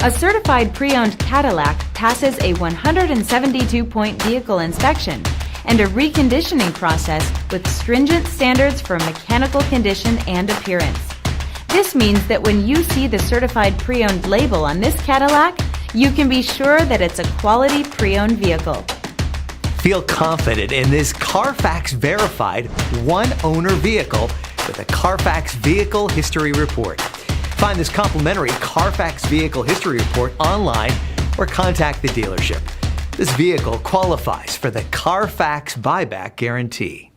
A certified pre-owned Cadillac passes a 172-point vehicle inspection and a reconditioning process with stringent standards for mechanical condition and appearance. This means that when you see the certified pre-owned label on this Cadillac, you can be sure that it's a quality pre-owned vehicle. Feel confident in this CarFax verified one-owner vehicle with a CarFax Vehicle History Report. Find this complimentary CarFax Vehicle History Report online or contact the dealership. This vehicle qualifies for the CarFax buyback guarantee.